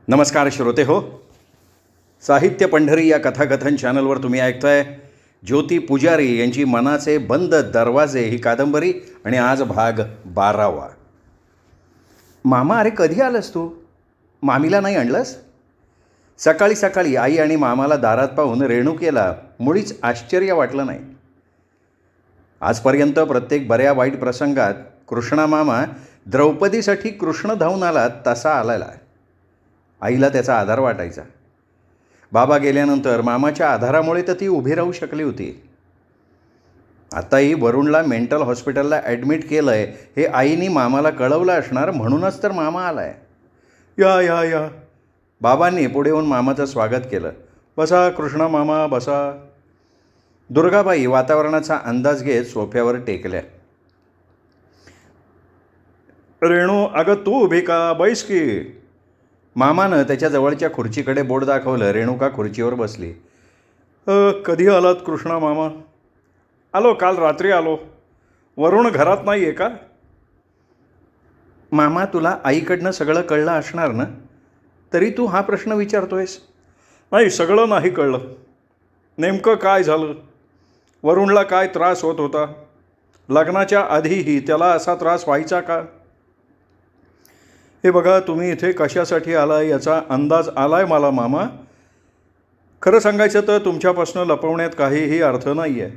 नमस्कार श्रोते हो. साहित्य पंढरी या कथाकथन चॅनलवर तुम्ही ऐकताय ज्योती पुजारी यांची मनाचे बंद दरवाजे ही कादंबरी आणि आज भाग 12वा. मामा, अरे कधी आलंस तू? मामीला नाही आणलंस? सकाळी सकाळी आई आणि मामाला दारात पाहून रेणुकेला मुळीच आश्चर्य वाटलं नाही. आजपर्यंत प्रत्येक बऱ्या वाईट प्रसंगात कृष्णा मामा द्रौपदीसाठी कृष्ण धावून आला तसा आलेला. आईला त्याचा आधार वाटायचा. बाबा गेल्यानंतर मामाच्या आधारामुळे तर ती उभी राहू शकली होती. आताही वरुणला मेंटल हॉस्पिटलला ॲडमिट केलं आहे हे आईनी मामाला कळवलं असणार, म्हणूनच तर मामा आला आहे. या या या बाबांनी पुढे येऊन मामाचं स्वागत केलं. बसा कृष्णा मामा, बसा. दुर्गाबाई वातावरणाचा अंदाज घेत सोफ्यावर टेकल्या. रेणू, अगं तू उभी का? बैस की. मामानं त्याच्या जवळच्या खुर्चीकडे बोट दाखवलं. रेणुका खुर्चीवर बसली. कधी आलात कृष्णा मामा? आलो, काल रात्री आलो. वरुण घरात नाही आहे का? मामा, तुला आईकडनं सगळं कळलं असणार ना, तरी तू हा प्रश्न विचारतोयस? नाही, सगळं नाही कळलं. नेमकं काय झालं? वरुणला काय त्रास होत होता? लग्नाच्या आधीही त्याला असा त्रास व्हायचा का? हे बघा, तुम्ही इथे कशासाठी आलाय याचा अंदाज आलाय मला मामा. खरं सांगायचं तर तुमच्यापासून लपवण्यात काहीही अर्थ नाही आहे.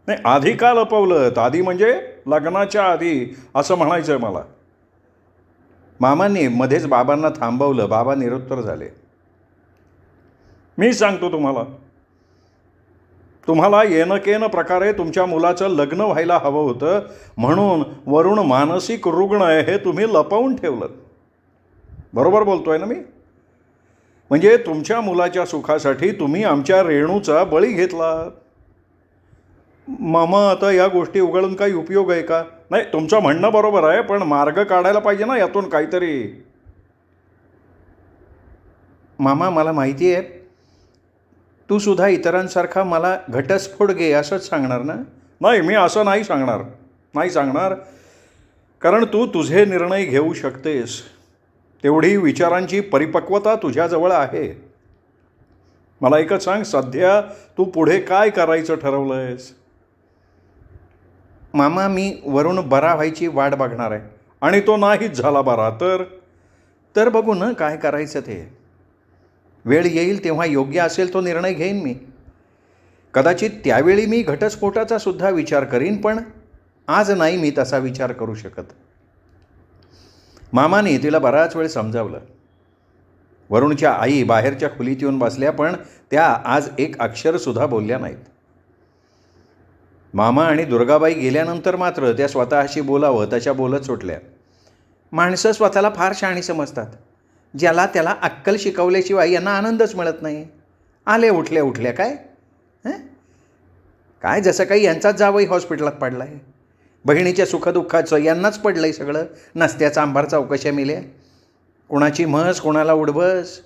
नाही, आधी का लपवलं? आधी म्हणजे लग्नाच्या आधी असं म्हणायचं आहे मला. मामांनी मध्येच बाबांना थांबवलं. बाबा निरुत्तर झाले. मी सांगतो तुम्हाला येणं केन प्रकारे तुमच्या मुलाचं लग्न व्हायला हवं होतं, म्हणून वरुण मानसिक रुग्ण आहे हे तुम्ही लपवून ठेवलं. बरोबर बोलतोय ना मी? म्हणजे तुमच्या मुलाच्या सुखासाठी तुम्ही आमच्या रेणूचा बळी घेतला. मामा, आता या गोष्टी उघडून काही उपयोग आहे का? नाही, तुमचं म्हणणं बरोबर आहे, पण मार्ग काढायला पाहिजे ना यातून काहीतरी. मामा, मला माहिती आहे तू सुद्धा इतरांसारखा मला घटस्फोट घे असंच सांगणार ना? नाही, मी असं नाही सांगणार. कारण तू तुझे निर्णय घेऊ शकतेस, तेवढी विचारांची परिपक्वता तुझ्याजवळ आहे. मला एकच सांग, सध्या तू पुढे काय करायचं ठरवलं आहेस? मामा, मी वरुण बरा व्हायची वाट बघणार आहे. आणि तो नाहीच झाला बरा तर बघू ना काय करायचं ते. वेळ येईल तेव्हा योग्य असेल तो निर्णय घेईन मी. कदाचित त्यावेळी मी घटस्फोटाचा सुद्धा विचार करीन, पण आज नाही मी तसा विचार करू शकत. मामाने तिला बराच वेळ समजावलं. वरुणच्या आई बाहेरच्या खोलीत येऊन बसल्या, पण त्या आज एक अक्षरसुद्धा बोलल्या नाहीत. मामा आणि दुर्गाबाई गेल्यानंतर मात्र त्या स्वतःशी बोलावं तशा बोलत सुटल्या. माणसं स्वतःला फार शहाणी समजतात. ज्याला त्याला अक्कल शिकवल्याशिवाय यांना आनंदच मिळत नाही. आले उठल्या काय जसं काही यांचाच जावई हॉस्पिटलात पडला आहे. बहिणीच्या सुखदुःखाचं यांनाच पडलं आहे सगळं. नसत्याचा आंबार चौकशा मिल्या. कुणाची म्हस कोणाला उडबस.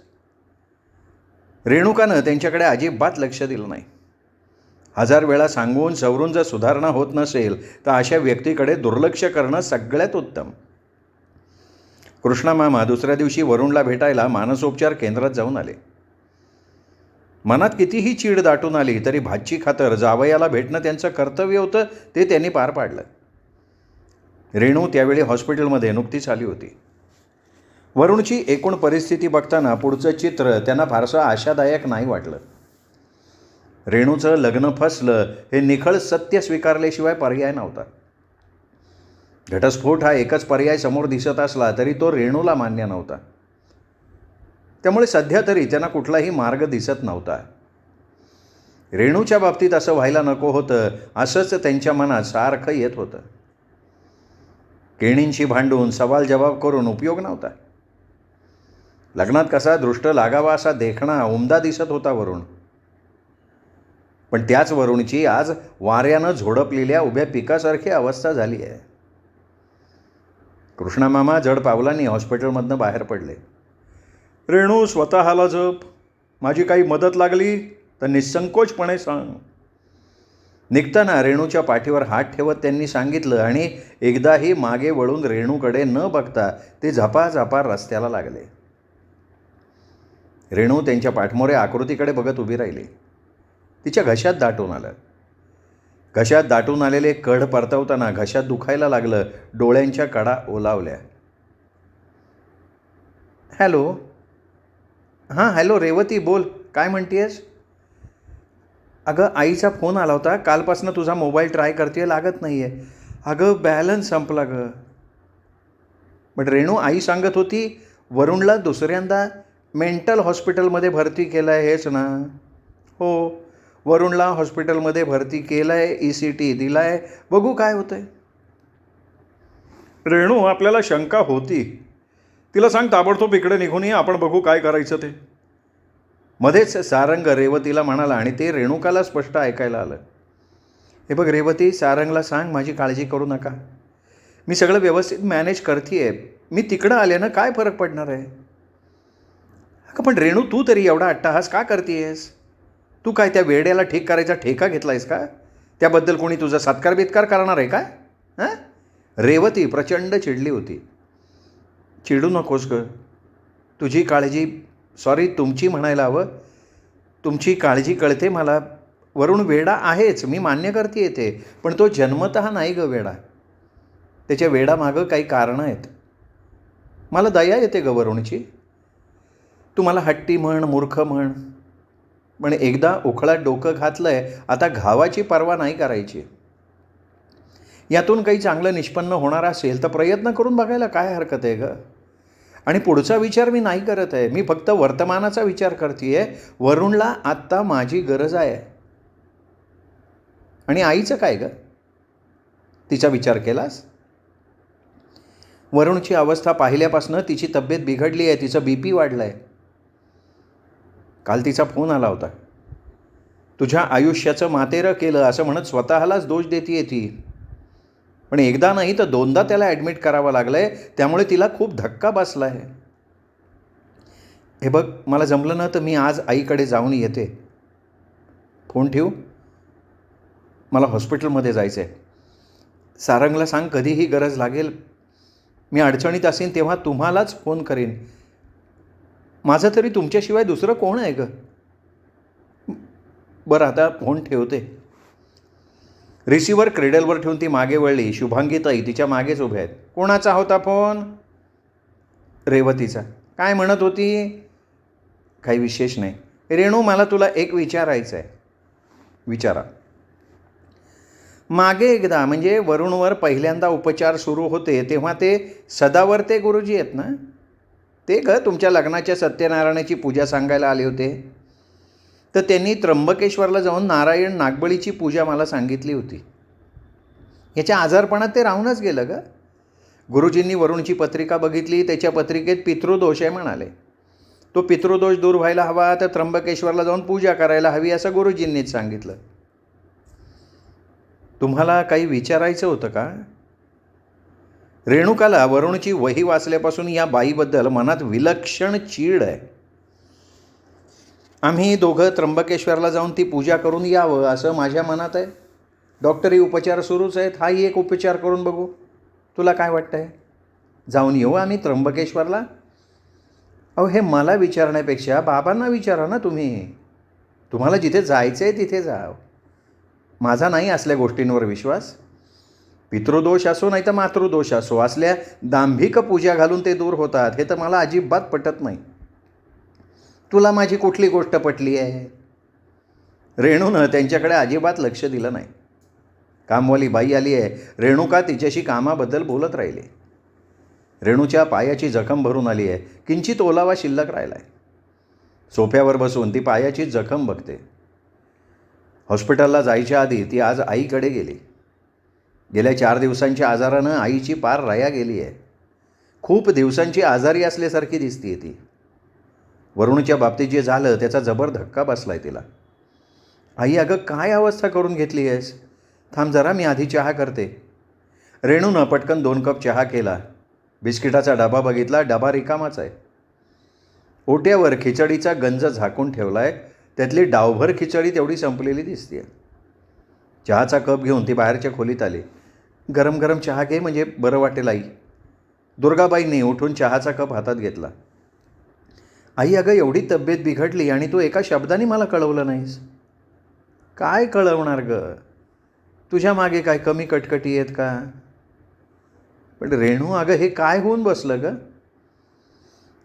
रेणुकानं त्यांच्याकडे अजिबात लक्ष दिलं नाही. 1000 वेळा सांगून सवरून जर सुधारणा होत नसेल तर अशा व्यक्तीकडे दुर्लक्ष करणं सगळ्यात उत्तम. कृष्णा मामा दुसऱ्या दिवशी वरुणला भेटायला मानसोपचार केंद्रात जाऊन आले. मनात कितीही चीड दाटून आली तरी भाची खातर जावयाला भेटणं त्यांचं कर्तव्य होतं, ते त्यांनी पार पाडलं. रेणू त्यावेळी हॉस्पिटलमध्ये नुकतीच आली होती. वरुणची एकूण परिस्थिती बघताना पुढचं चित्र त्यांना फारसं आशादायक नाही वाटलं. रेणूचं लग्न फसलं हे निखळ सत्य स्वीकारल्याशिवाय पर्याय नव्हता. घटस्फोट हा एकच पर्याय समोर दिसत असला तरी तो रेणूला मान्य नव्हता. त्यामुळे सध्या तरी त्यांना कुठलाही मार्ग दिसत नव्हता. रेणूच्या बाबतीत असं व्हायला नको होतं असंच त्यांच्या मनात सारखं येत होतं. केणींशी भांडून सवाल जवाब करून उपयोग नव्हता. लग्नात कसा दृष्ट लागावा असा देखणा उमदा दिसत होता वरुण. पण त्याच वरुणची आज वाऱ्यानं झोडपलेल्या उभ्या पिकासारखी अवस्था झाली आहे. कृष्णा मामा जड पावलांनी हॉस्पिटलमधनं बाहेर पडले. रेणू, स्वतःला जप. माझी काही मदत लागली तर निसंकोचपणे सांग. निघताना रेणूच्या पाठीवर हात ठेवत त्यांनी सांगितलं आणि एकदाही मागे वळून रेणूकडे न बघता ते झपाझपा रस्त्याला लागले. रेणू त्यांच्या पाठमोरे आकृतीकडे बघत उभी राहिली. तिच्या घशात दाटून आलं. घशात दाटून आलेले कढ परतवताना घशात दुखायला लागलं. डोळ्यांच्या कडा ओलावल्या. हॅलो. हां हॅलो रेवती, बोल, काय म्हणतेस? अगं आईचा फोन आला होता, कालपासून तुझा मोबाईल ट्राय करते, लागत नाही आहे. अगं बॅलन्स संपला गं. बट रेणू, आई सांगत होती वरुणला दुसऱ्यांदा मेंटल हॉस्पिटलमध्ये भरती केलं आहे, हेच ना? हो, वरुणला हॉस्पिटलमध्ये भरती केलं आहे, ECT दिला आहे, बघू काय होतं आहे. रेणू, आपल्याला शंका होती. तिला सांग ताबडतोब इकडे निघून ये, आपण बघू काय करायचं ते. मध्येच सारंग रेवतीला म्हणाला आणि ते रेणुकाला स्पष्ट ऐकायला आलं. हे बघ रेवती, सारंगला सांग माझी काळजी करू नका, मी सगळं व्यवस्थित मॅनेज करते आहे. मी तिकडं आल्यानं काय फरक पडणार आहे? अगं पण रेणू, तू तरी एवढा अट्टाहास का करतेस? तू काय त्या वेड्याला ठीक करायचा ठेका घेतला आहेस का? त्याबद्दल कोणी तुझा सत्कार बित्कार करणार आहे का? हां? रेवती प्रचंड चिडली होती. चिडू नकोस गं, तुझी काळजी, सॉरी तुमची म्हणायला हवं, तुमची काळजी कळते मला. वरुण वेडा आहेच, मी मान्य करते ते, पण तो जन्मतः नाही गं वेडा. त्याच्या वेडामागं काही कारणं आहेत. मला दया येते गं वरुणची. तू मला हट्टी म्हण, मूर्ख म्हण, पण एकदा उखळात डोकं घातलं आहे, आता घावाची पर्वा नाही करायची. यातून काही चांगलं निष्पन्न होणार असेल तर प्रयत्न करून बघायला काय हरकत आहे गं? आणि पुढचा विचार मी नाही करत आहे, मी फक्त वर्तमानाचा विचार करते आहे. वरुणला आत्ता माझी गरज आहे. आणि आईचं काय गं? तिचा विचार केलास? वरुणची अवस्था पाहिल्यापासून तिची तब्येत बिघडली आहे, तिचं BP वाढलं आहे. काल तिचा फोन आला होता. तुझ्या आयुष्याचं मातेरं केलं असं म्हणत स्वतःलाच दोष देते ती. पण एकदा नाही तर दोनदा त्याला ॲडमिट करावं लागलं आहे, त्यामुळे तिला खूप धक्का बसला आहे. हे बघ, मला जमलं ना तर मी आज आईकडे जाऊन येते. फोन ठेवू, मला हॉस्पिटलमध्ये जायचं आहे. सारंगला सांग कधीही गरज लागेल, मी अडचणीत असेन तेव्हा तुम्हालाच फोन करेन. माझं तरी तुमच्याशिवाय दुसरं कोण आहे गं? बरं, आता फोन ठेवते. रिसिव्हर क्रेडलवर ठेवून ती मागे वळली. शुभांगीताई तिच्या मागेच उभ्या आहेत. कोणाचा होता फोन? रेवतीचा. काय म्हणत होती? काही विशेष नाही. रेणू, मला तुला एक विचारायचं आहे. विचारा. मागे एकदा म्हणजे वरुणवर पहिल्यांदा उपचार सुरू होते तेव्हा ते सदावर्ते गुरुजी आहेत ना, ते तुमच्या लग्नाच्या सत्यनारायणाची पूजा सांगायला आले होते. तर त्यांनी त्र्यंबकेश्वरला जाऊन नारायण नागबळीची पूजा मला सांगितली होती. याच्या आजारपणात ते राहूनच गेलं गं. गुरुजींनी वरुणची पत्रिका बघितली, त्याच्या पत्रिकेत पितृदोष आहे म्हणाले. तो पितृदोष दूर व्हायला हवा तर त्र्यंबकेश्वरला जाऊन पूजा करायला हवी असं गुरुजींनीच सांगितलं. तुम्हाला काही विचारायचं होतं का? रेणुकाला वरुणची वही वाचल्यापासून या बाईबद्दल मनात विलक्षण चीड आहे. आम्ही दोघं त्र्यंबकेश्वरला जाऊन ती पूजा करून यावं असं माझ्या मनात आहे. डॉक्टरी उपचार सुरूच आहेत, हाही एक उपचार करून बघू. तुला काय वाटतं आहे? जाऊन येऊ आम्ही त्र्यंबकेश्वरला? अहो, हे मला विचारण्यापेक्षा बाबांना विचारा ना तुम्ही. तुम्हाला जिथे जायचं आहे तिथे जा. माझा नाही असल्या गोष्टींवर विश्वास. पितृदोष असो नाही तर मातृदोष असो, असल्या दांभिक पूजा घालून ते दूर होतात हे तर मला अजिबात पटत नाही. तुला माझी कुठली गोष्ट पटली आहे? रेणूनं त्यांच्याकडे अजिबात लक्ष दिलं नाही. कामवाली बाई आली आहे. रेणुका तिच्याशी कामाबद्दल बोलत राहिली. रेणूच्या पायाची जखम भरून आली आहे, किंचित ओलावा शिल्लक राहिला आहे. सोफ्यावर बसून ती पायाची जखम बघते. हॉस्पिटलला जायच्या आधी ती आज आईकडे गेली. गेल्या 4 दिवसांच्या आजारानं आईची पार राया गेली आहे. खूप दिवसांची आजारी असल्यासारखी दिसते ती. वरुणच्या बाबतीत जे झालं त्याचा जबर धक्का बसलाय तिला. आई, अगं काय अवस्था करून घेतली आहेस? थांब जरा, मी आधी चहा करते. रेणूनं पटकन 2 कप चहा केला. बिस्किटाचा डबा बघितला, डबा रिकामाच आहे. ओट्यावर खिचडीचा गंज झाकून ठेवला आहे, त्यातली डावभर खिचडी तेवढी संपलेली दिसते. चहाचा कप घेऊन ती बाहेरच्या खोलीत आली. गरम गरम चहा घे म्हणजे बरं वाटेल आई. दुर्गाबाईंनी उठून चहाचा कप हातात घेतला. आई, अगं एवढी तब्येत बिघडली आणि तू एका शब्दाने मला कळवलं नाहीस. काय कळवणार गं? तुझ्या मागे काय कमी कटकटी आहेत का? पण रेणू, अगं हे काय होऊन बसलं गं?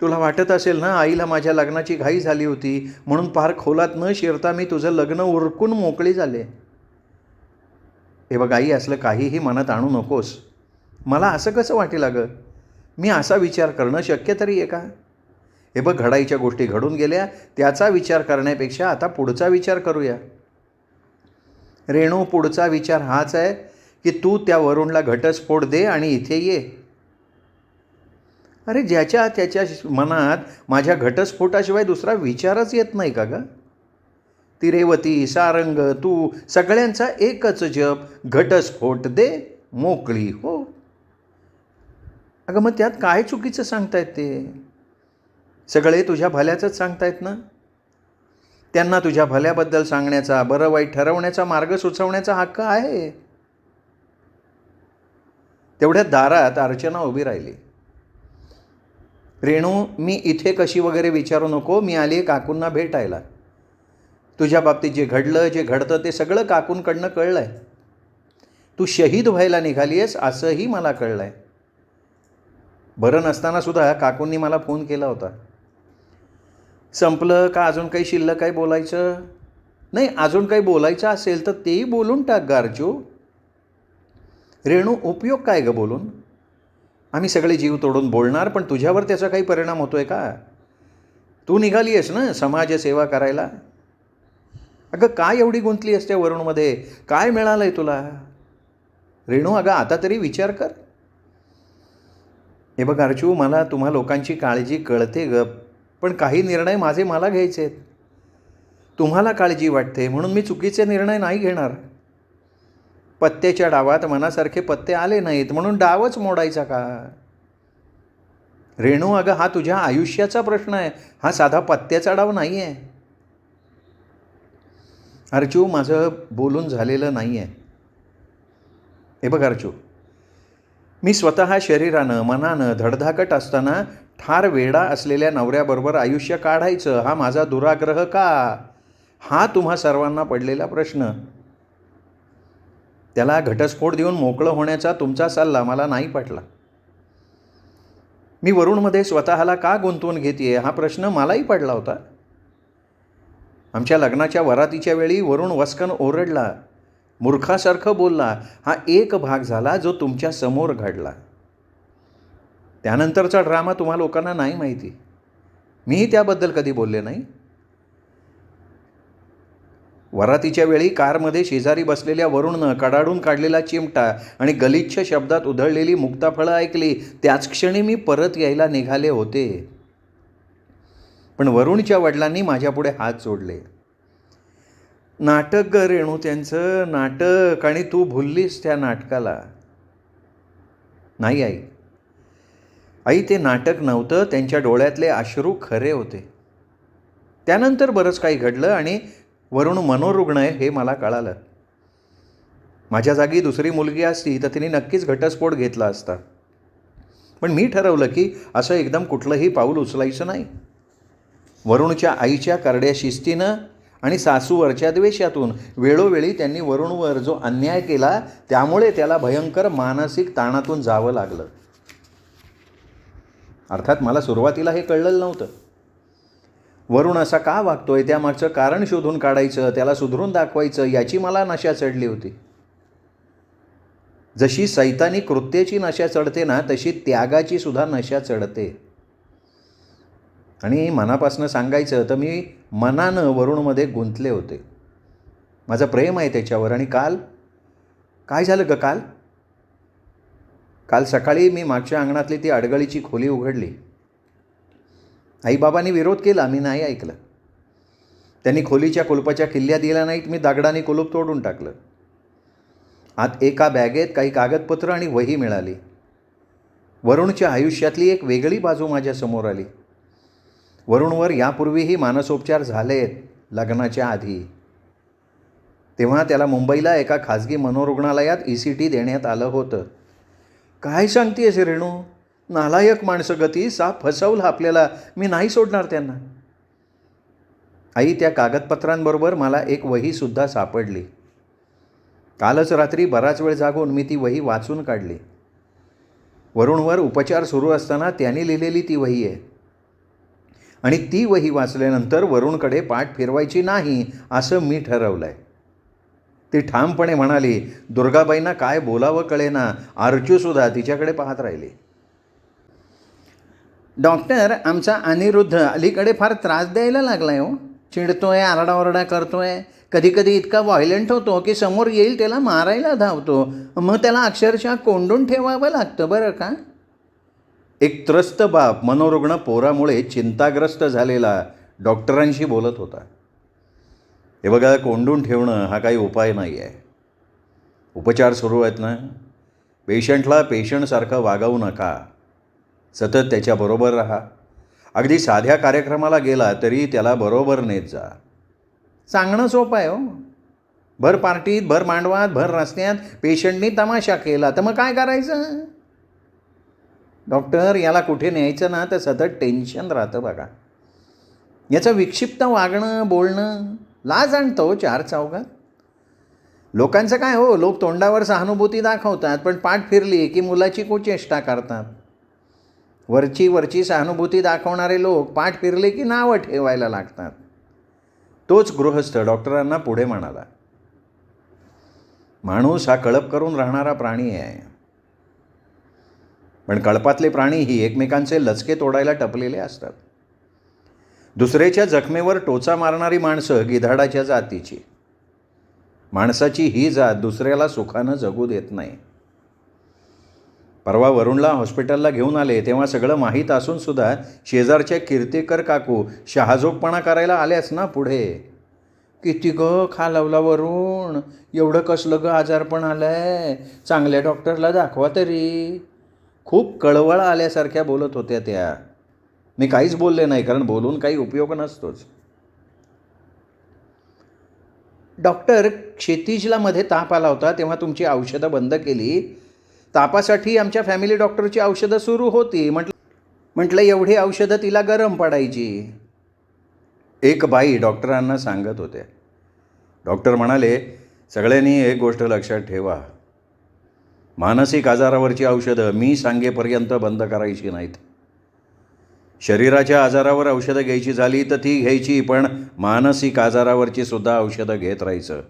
तुला वाटत असेल ना आईला माझ्या लग्नाची घाई झाली होती म्हणून फार खोलात न शिरता मी तुझं लग्न उरकून मोकळी झाले. हे बघ आई, असलं काहीही मनात आणू नकोस. मला असं कसं वाटेल अगं? मी असा विचार करणं शक्य तरी आहे का? हे बघ, घडाईच्या गोष्टी घडून गेल्या, त्याचा विचार करण्यापेक्षा आता पुढचा विचार करूया. रेणू, पुढचा विचार हाच आहे की तू त्या वरुणला घटस्फोट दे आणि इथे ये. अरे, ज्याच्या त्याच्या मनात माझ्या घटस्फोटाशिवाय दुसरा विचारच येत नाही का गं? ती रेवती, सारंग, तू सगळ्यांचा एकच जप, घटस्फोट दे, मोकळी हो. अगं मग त्यात काय चुकीचं सांगतायत ते? सगळे तुझ्या भल्याचंच सांगतायत ना. त्यांना तुझ्या भल्याबद्दल सांगण्याचा, बरं वाईट ठरवण्याचा, मार्ग सुचवण्याचा हक्क आहे. तेवढ्या दारात अर्चना उभी राहिली. रेणू, मी इथे कशी वगैरे विचारू नको, मी आली काकूंना भेटायला. तुझ्या बाबतीत जे घडलं, जे घडतं ते सगळं काकूंकडनं कळलं आहे. तू शहीद व्हायला निघाली आहेस असंही मला कळलं आहे. बरं नसतानासुद्धा काकूंनी मला फोन केला होता. संपलं का अजून काही शिल्लक आहे बोलायचं? नाही, अजून काही बोलायचं असेल तर तेही बोलून टाक गारचू. रेणू, उपयोग काय गं बोलून? आम्ही सगळे जीव तोडून बोलणार, पण तुझ्यावर त्याचा काही परिणाम होतोय का? तू निघाली आहेस ना समाजसेवा करायला. अगं काय एवढी गुंतली असते वरुणमध्ये? काय मिळालं आहे तुला? रेणू, अगं आता तरी विचार कर. हे बघ अर्चू, मला तुम्हा लोकांची काळजी कळते ग, पण काही निर्णय माझे मला घ्यायचे आहेत. तुम्हाला काळजी वाटते म्हणून मी चुकीचे निर्णय नाही घेणार. पत्त्याच्या डावात मनासारखे पत्ते आले नाहीत म्हणून डावच मोडायचा का? रेणू, अगं हा तुझ्या आयुष्याचा प्रश्न आहे, हा साधा पत्त्याचा डाव नाही आहे. अर्चू, माझं बोलून झालेलं नाही आहे. हे बघ अर्चू, मी स्वतः शरीरानं मनानं धडधाकट असताना ठार वेडा असलेल्या नवऱ्याबरोबर आयुष्य काढायचं हा माझा दुराग्रह का? हा तुम्हा सर्वांना पडलेला प्रश्न. त्याला घटस्फोट देऊन मोकळं होण्याचा तुमचा सल्ला मला नाही पटला. मी वरुणमध्ये स्वतःला का गुंतवून घेतेय हा प्रश्न मलाही पडला होता. आमच्या लग्नाच्या वरातीच्या वेळी वरुण वस्कन ओरडला, मूर्खासारखं बोलला. हा एक भाग झाला जो तुमच्या समोर घडला. त्यानंतरचा ड्रामा तुम्हा लोकांना नाही माहिती. मीही त्याबद्दल कधी बोलले नाही. वरातीच्या वेळी कारमध्ये शेजारी बसलेल्या वरुणनं कडाडून काढलेला चिमटा आणि गलिच्छ शब्दात उधळलेली मुक्ताफळं ऐकली, त्याच क्षणी मी परत यायला निघाले होते. पण वरुणच्या वडिलांनी माझ्यापुढे हात जोडले. नाटक ग रेणू, त्यांचं नाटक, आणि तू भुललीस त्या नाटकाला. नाही आई, आई ते नाटक नव्हतं, त्यांच्या डोळ्यातले अश्रू खरे होते. त्यानंतर बरंच काही घडलं आणि वरुण मनोरुग्ण आहे हे मला कळालं. माझ्या जागी दुसरी मुलगी असती तर तिने नक्कीच घटस्फोट घेतला असता. पण मी ठरवलं की असं एकदम कुठलंही पाऊल उचलायचं नाही. वरुणच्या आईच्या करड्या शिस्तीनं आणि सासूवरच्या द्वेषातून वेळोवेळी त्यांनी वरुणवर जो अन्याय केला त्यामुळे त्याला भयंकर मानसिक ताणातून जावं लागलं. अर्थात मला सुरुवातीला हे कळलेलं नव्हतं. वरुण असा का वागतोय त्यामागचं कारण शोधून काढायचं, त्याला सुधरून दाखवायचं याची मला नशा चढली होती. जशी सैतानी कृत्याची नशा चढते ना तशी त्यागाची सुद्धा नशा चढते. आणि मनापासून सांगायचं तर मी मनानं वरुणमध्ये गुंतले होते. माझं प्रेम आहे त्याच्यावर. आणि काल काय झालं ग? काल सकाळी मी मागच्या अंगणातली ती अडगळीची खोली उघडली. आईबाबांनी विरोध केला, मी नाही ऐकलं. त्यांनी खोलीच्या कुलपाच्या किल्ल्या दिल्या नाहीत, मी दगडाने कुलूप तोडून टाकलं. आत एका बॅगेत काही कागदपत्र आणि वही मिळाली. वरुणच्या आयुष्यातली एक वेगळी बाजू माझ्यासमोर आली. वरुणवर यापूर्वीही मानसोपचार झालेत लग्नाच्या आधी. तेव्हा त्याला मुंबईला एका खाजगी मनोरुग्णालयात ECT देण्यात आलं होतं. काय सांगतेस रेणू? नालायक माणसं गती, साप फसवलं आपल्याला, मी नाही सोडणार त्यांना. आई, त्या कागदपत्रांबरोबर मला एक वहीसुद्धा सापडली. कालच रात्री बराच वेळ जागून मी ती वही वाचून काढली. वरुणवर उपचार सुरू असताना त्यांनी लिहिलेली ती वही आहे. आणि ती वही वाचल्यानंतर वरुणकडे पाठ फिरवायची नाही असं मी ठरवलं आहे. ती ठामपणे म्हणाली. दुर्गाबाईंना काय बोलावं कळेना. अर्चूसुद्धा तिच्याकडे पाहत राहिली. डॉक्टर, आमचा अनिरुद्ध अलीकडे फार त्रास द्यायला लागला आहे हो. चिडतोय, आरडाओरडा करतोय, कधी कधी इतका व्हायलंट होतो की समोर येईल त्याला मारायला धावतो. मग त्याला अक्षरशः कोंडून ठेवावं लागतं बरं का. एक त्रस्त बाप मनोरुग्ण पोरामुळे चिंताग्रस्त झालेला डॉक्टरांशी बोलत होता. हे बघा, कोंडून ठेवणं हा काही उपाय नाही आहे. उपचार सुरू आहेत ना, पेशंटला पेशंटसारखं वागवू नका. सतत त्याच्याबरोबर राहा. अगदी साध्या कार्यक्रमाला गेला तरी त्याला बरोबर नेत जा. सांगणं सोपं आहे हो. भर पार्टीत, भर मांडवात, भर रस्त्यात पेशंटनी तमाशा केला तर मग काय करायचं. डॉक्टर, याला कुठे न्यायचं ना तर सतत टेन्शन राहतं बघा. याचं विक्षिप्त वागणं, बोलणं लाज आणतो चार चौघात. लोकांचं काय हो, लोक तोंडावर सहानुभूती दाखवतात पण पाठ फिरली की मुलाची कुचेष्टा करतात. वरची सहानुभूती दाखवणारे लोक पाठ फिरले की नावं ठेवायला लागतात. तोच गृहस्थ डॉक्टरांना पुढे म्हणाला. माणूस हा कळप करून राहणारा प्राणी आहे. पण कळपातले प्राणीही एकमेकांचे लचके तोडायला टपलेले असतात. दुसऱ्याच्या जखमेवर टोचा मारणारी माणसं गिधाडाच्या जातीची. माणसाची ही जात दुसऱ्याला सुखानं जगू देत नाही. परवा वरुणला हॉस्पिटलला घेऊन आले तेव्हा सगळं माहीत असूनसुद्धा शेजारच्या कीर्तिकर काकू शहाजोगपणा करायला आल्याच ना पुढे. किती ग खालावला वरुण, एवढं कसलं ग आजारपण आलंय, चांगल्या डॉक्टरला दाखवा तरी. खूप कळवळ आल्यासारख्या बोलत होत्या त्या. मी काहीच बोलले नाही, कारण बोलून काही उपयोग नसतोच. डॉक्टर, क्षितिजला मध्ये ताप आला होता तेव्हा तुमची औषधं बंद केली. तापासाठी आमच्या फॅमिली डॉक्टरची औषधं सुरू होती. म्हटलं एवढी औषधं तिला गरम पडायची. एक बाई डॉक्टरांना सांगत होत्या. डॉक्टर म्हणाले, सगळ्यांनी एक गोष्ट लक्षात ठेवा, मानसिक आजारावरची औषधं मी सांगेपर्यंत बंद करायची नाहीत. शरीराच्या आजारावर औषधं घ्यायची झाली तर ती घ्यायची, पण मानसिक आजारावरची सुद्धा औषधं घेत राहायचं.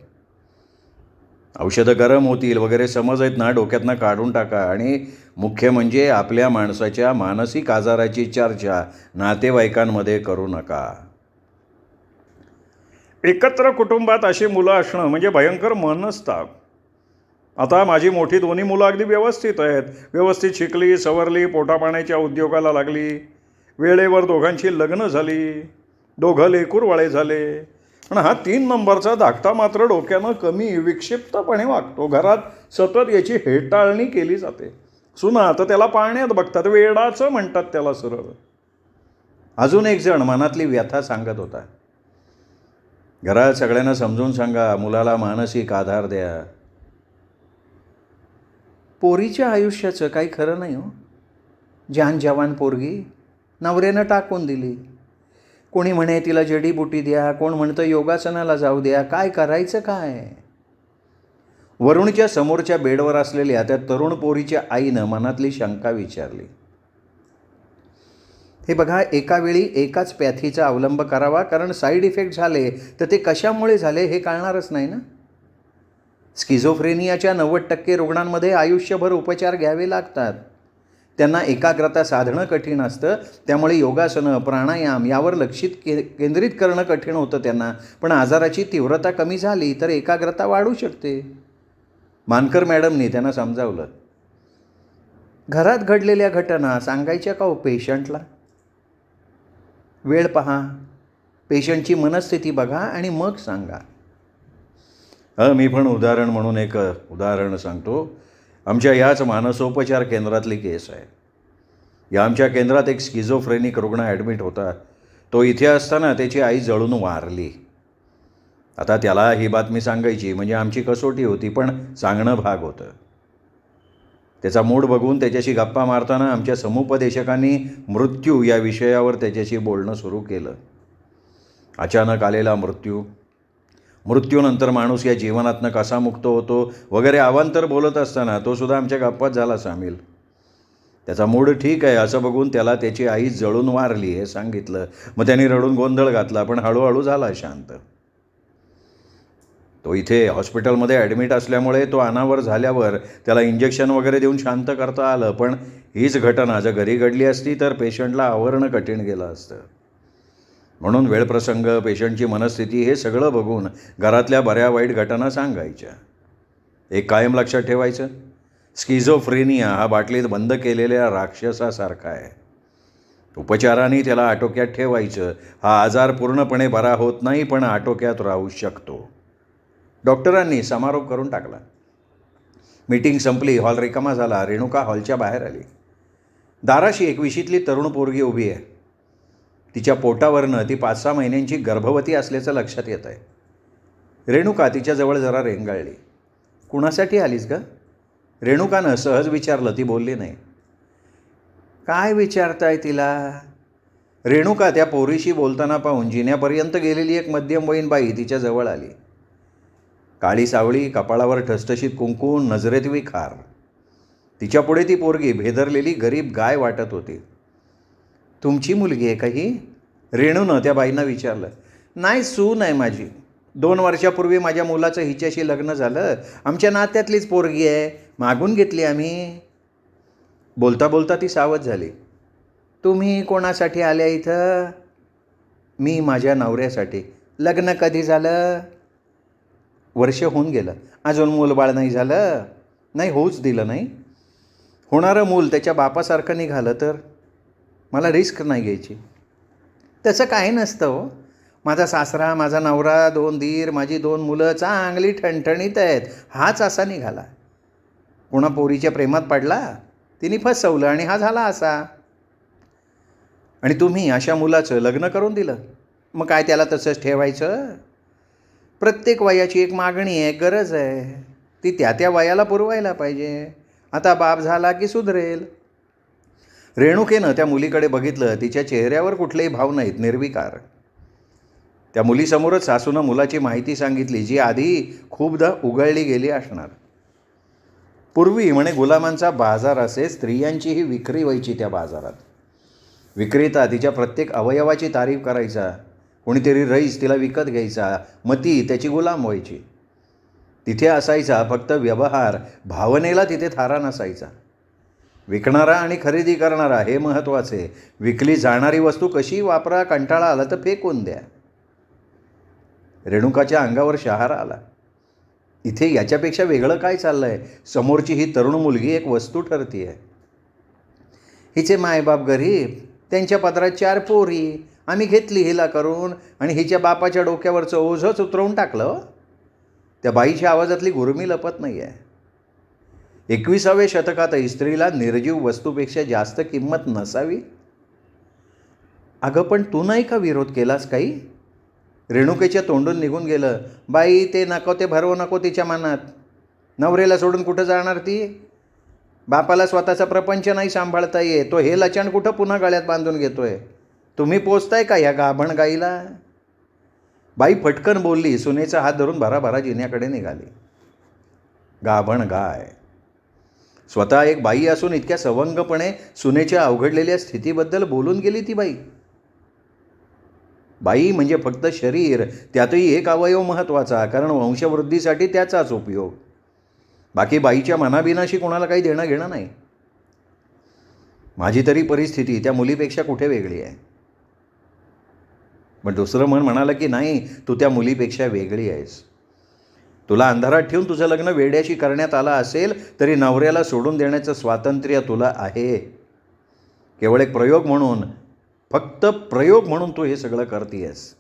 औषधं गरम होतील वगैरे समज आहेत ना, डोक्यातनं काढून टाका. आणि मुख्य म्हणजे आपल्या माणसाच्या मानसिक आजाराची चर्चा नातेवाईकांमध्ये करू नका. एकत्र कुटुंबात अशी मुलं असणं म्हणजे भयंकर मनस्ताप. आता माझी मोठी दोन्ही मुलं अगदी व्यवस्थित आहेत, व्यवस्थित शिकली, सवरली, पोटापाण्याच्या उद्योगाला लागली, वेळेवर दोघांची लग्न झाली, दोघं लेकूरवाळे झाले. पण हा 3 नंबरचा धाकटा मात्र डोक्यानं कमी विक्षिप्तपणे वागतो. घरात सतत याची हेटाळणी केली जाते. सुना तर त्याला पाळण्यात बघतात, वेडाचं म्हणतात त्याला सरळ. अजून एक जण मनातली व्यथा सांगत होता. घरात सगळ्यांना समजून सांगा, मुलाला मानसिक आधार द्या. पोरीच्या आयुष्याचं काही खरं नाही हो. जान जवान पोरगी नवऱ्यानं टाकून दिली. कोणी म्हणे तिला जडीबुटी द्या, कोण म्हणतं योगासनाला जाऊ द्या. काय करायचं काय. वरुणच्या समोरच्या बेडवर असलेल्या त्या तरुण पोरीच्या आईनं मनातली शंका विचारली. हे बघा, एका वेळी एकाच पॅथीचा अवलंब करावा, कारण साईड इफेक्ट झाले तर ते कशामुळे झाले हे कळणारच नाही ना. स्किझोफ्रेनियाच्या 90% रुग्णांमध्ये आयुष्यभर उपचार घ्यावे लागतात. त्यांना एकाग्रता साधणं कठीण असतं. त्यामुळे योगासनं, प्राणायाम यावर केंद्रित करणं कठीण होतं त्यांना. पण आजाराची तीव्रता कमी झाली तर एकाग्रता वाढू शकते. मानकर मॅडमनी त्यांना समजावलं. घरात घडलेल्या घटना सांगायच्या का हो पेशंटला. वेळ पहा, पेशंटची मनस्थिती बघा आणि मग सांगा. मी पण उदाहरण म्हणून एक उदाहरण सांगतो. आमच्या याच मानसोपचार केंद्रातली केस आहे. या आमच्या केंद्रात एक स्किझोफ्रेनिक रुग्ण ॲडमिट होता. तो इथे असताना त्याची आई जळून वारली. आता त्याला ही बातमी सांगायची म्हणजे आमची कसोटी होती, पण सांगणं भाग होतं. त्याचा मूड बघून त्याच्याशी गप्पा मारताना आमच्या समुपदेशकांनी मृत्यू या विषयावर त्याच्याशी बोलणं सुरू केलं. अचानक आलेला मृत्यूनंतर माणूस या जीवनातनं कसा मुक्त होतो वगैरे अवांतर बोलत असताना तो सुद्धा आमच्या गप्पात झाला सामील. त्याचा मूड ठीक आहे असं बघून त्याला त्याची आई जळून मारली हे सांगितलं. मग त्यांनी रडून गोंधळ घातला, पण हळूहळू झाला शांत. तो इथे हॉस्पिटलमध्ये ॲडमिट असल्यामुळे तो अनावर झाल्यावर त्याला इंजेक्शन वगैरे देऊन शांत करता आलं. पण हीच घटना जर घरी घडली असती तर पेशंटला आवरणं कठीण गेलं असतं. म्हणून वेळप्रसंग, पेशंटची मनस्थिती हे सगळं बघून घरातल्या बऱ्या वाईट घटना सांगायच्या. एक कायम लक्षात ठेवायचं, स्किझोफ्रेनिया हा बाटलीत बंद केलेल्या राक्षसासारखा आहे. उपचारांनी त्याला आटोक्यात ठेवायचं. हा आजार पूर्णपणे बरा होत नाही, पण आटोक्यात राहू शकतो. डॉक्टरांनी समारोप करून टाकला. मीटिंग संपली, हॉल रिकामा झाला. रेणुका हॉलच्या बाहेर आली. दाराशी एक 20शीतली तरुण पोरगी उभी आहे. तिच्या पोटावरनं ती 5-6 महिन्यांची गर्भवती असल्याचं लक्षात येत आहे. रेणुका तिच्याजवळ जरा रेंगाळली. कुणासाठी आलीस ग? रेणुकानं सहज विचारलं. ती बोलली नाही. काय विचारताय तिला? रेणुका त्या पोरीशी बोलताना पाहून जिन्यापर्यंत गेलेली एक मध्यमवयीन बाई तिच्याजवळ आली. काळी सावळी, कपाळावर ठसठशीत कुंकू, नजरेत विखार. तिच्यापुढे ती पोरगी भेदरलेली गरीब गाय वाटत होती. तुमची मुलगी आहे का ही? रेणूनं त्या बाईंना विचारलं. नाही, सून आहे माझी. 2 वर्षापूर्वी माझ्या मुलाचं हिच्याशी लग्न झालं. आमच्या नात्यातलीच पोरगी आहे, मागून घेतली आम्ही. बोलता बोलता ती सावध झाली. तुम्ही कोणासाठी आल्या इथं? मी माझ्या नवऱ्यासाठी. लग्न कधी झालं? वर्ष होऊन गेलं. अजून मूलबाळ नाही झालं? नाही, होऊच दिलं नाही. होणारं मूल त्याच्या बापासारखं निघालं तर? मला रिस्क नाही घ्यायची. तसं काही नसतं हो. माझा सासरा, माझा नवरा, 2 दीर, माझी 2 मुलं चांगली ठणठणीत आहेत. हाच असा निघाला. कोणा पोरीच्या प्रेमात पडला, तिने फसवलं आणि हा झाला असा. आणि तुम्ही अशा मुलाचं लग्न करून दिलं. मग काय त्याला तसंच ठेवायचं? प्रत्येक वयाची एक मागणी आहे, गरज आहे. ती त्या वयाला पुरवायला पाहिजे. आता बाप झाला की सुधरेल. रेणुकेनं त्या मुलीकडे बघितलं. तिच्या चेहऱ्यावर कुठलेही भाव नाहीत, निर्विकार. त्या मुलीसमोरच सासूनं मुलाची माहिती सांगितली, जी आधी खूपदा उघडली गेली असणार. पूर्वी म्हणे गुलामांचा बाजार असे, स्त्रियांचीही विक्री व्हायची त्या बाजारात. विक्रेता तिच्या प्रत्येक अवयवाची तारीफ करायचा. कोणीतरी रईस तिला विकत घ्यायचा, मग ती त्याची गुलाम व्हायची. तिथे असायचा फक्त व्यवहार, भावनेला तिथे थारा नसायचा. विकणारा आणि खरेदी करणारा हे महत्त्वाचे. विकली जाणारी वस्तू कशी वापरा, कंटाळा आला तर फेकून द्या. रेणुकाच्या अंगावर शहारा आला. इथे याच्यापेक्षा वेगळं काय चाललं आहे? समोरची ही तरुण मुलगी एक वस्तू ठरती आहे. हिचे मायबाप गरीब, त्यांच्या पदरात 4 पोरी. आम्ही घेतली हिला करून आणि हिच्या बापाच्या डोक्यावरचं ओझंच उतरवून टाकलं. त्या बाईच्या आवाजातली गुरमी लपत नाही आहे. 21व्या शतकातही स्त्रीला निर्जीव वस्तूपेक्षा जास्त किंमत नसावी. अगं पण तू नाही का विरोध केलास काही? रेणुकेच्या तोंडून निघून गेलं. बाई, ते नको ते भरवू नको तिच्या मनात. नवऱ्याला सोडून कुठं जाणार ती? बापाला स्वतःचा प्रपंच नाही सांभाळता येत, तो हे लचण कुठं पुन्हा गळ्यात बांधून घेतोय? तुम्ही पोचताय का या गाभण गाईला? बाई फटकन बोलली. सुनेचा हात धरून भराभरा जिन्याकडे निघाली. गाभण गाय. स्वतः एक बाई असून इतक्या सवंगपणे सुनेच्या अवघडलेल्या स्थितीबद्दल बोलून गेली ती बाई. बाई म्हणजे फक्त शरीर, त्यातही एक अवयव महत्त्वाचा, कारण वंशवृद्धीसाठी त्याचाच उपयोग. बाकी बाईच्या मनाबिनाशी कोणाला काही देणं घेणं नाही. माझी तरी परिस्थिती त्या मुलीपेक्षा कुठे वेगळी आहे. पण दुसरं मन म्हणालं की नाही, तू त्या मुलीपेक्षा वेगळी आहेस. तुला अंधारात ठेवून तुझं लग्न वेड्याशी करण्यात आलं असेल तरी नवऱ्याला सोडून देण्याचं स्वातंत्र्य तुला आहे. केवळ एक प्रयोग म्हणून, फक्त प्रयोग म्हणून तू हे सगळं करतेयस.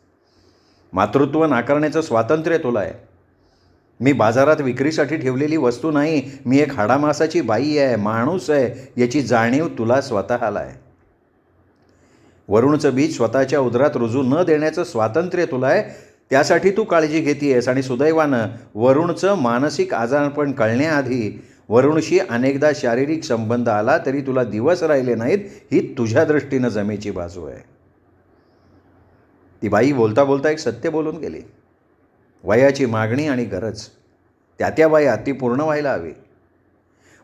मातृत्व नाकारण्याचं स्वातंत्र्य तुला आहे. मी बाजारात विक्रीसाठी ठेवलेली वस्तू नाही, मी एक हाडामासाची बाई आहे, माणूस आहे, याची जाणीव तुला स्वतःला आहे. वरुणचं बीज स्वतःच्या उदरात रुजू न देण्याचं स्वातंत्र्य तुला आहे. त्यासाठी तू काळजी घेतेयस आणि सुदैवानं वरुणचं मानसिक आजारपण कळण्याआधी वरुणशी अनेकदा शारीरिक संबंध आला तरी तुला दिवस राहिले नाहीत, ही तुझ्या दृष्टीनं जमेची बाजू आहे. ती बाई बोलता बोलता एक सत्य बोलून गेली. वयाची मागणी आणि गरज त्या वयात ती पूर्ण व्हायला हवी.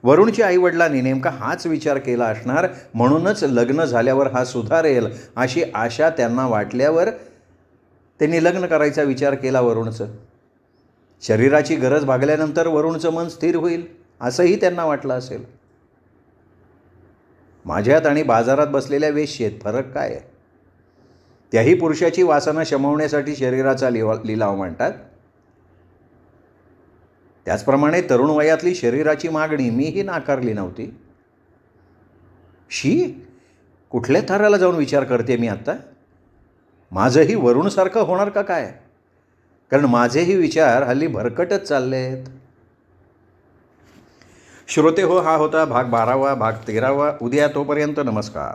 वरुणच्या आईवडिलांनी नेमका हाच विचार केला असणार, म्हणूनच लग्न झाल्यावर हा सुधारेल अशी आशा त्यांना वाटल्यावर त्यांनी लग्न करायचा विचार केला वरुणचं. शरीराची गरज भागल्यानंतर वरुणचं मन स्थिर होईल असंही त्यांना वाटलं असेल. माझ्यात आणि बाजारात बसलेल्या वेश्येत फरक काय आहे? त्याही पुरुषाची वासना शमवण्यासाठी शरीराचा लिलाव मांडतात. त्याचप्रमाणे तरुण वयातली शरीराची मागणी मीही नाकारली नव्हती. कुठल्या थराला जाऊन विचार करते मी आत्ता? माझंही वरुणसारखं होणार का काय? कारण माझेही विचार हल्ली भरकटच चालले आहेत. श्रोते हो, हा होता भाग 12वा. भाग 13वा उद्या. तोपर्यंत नमस्कार.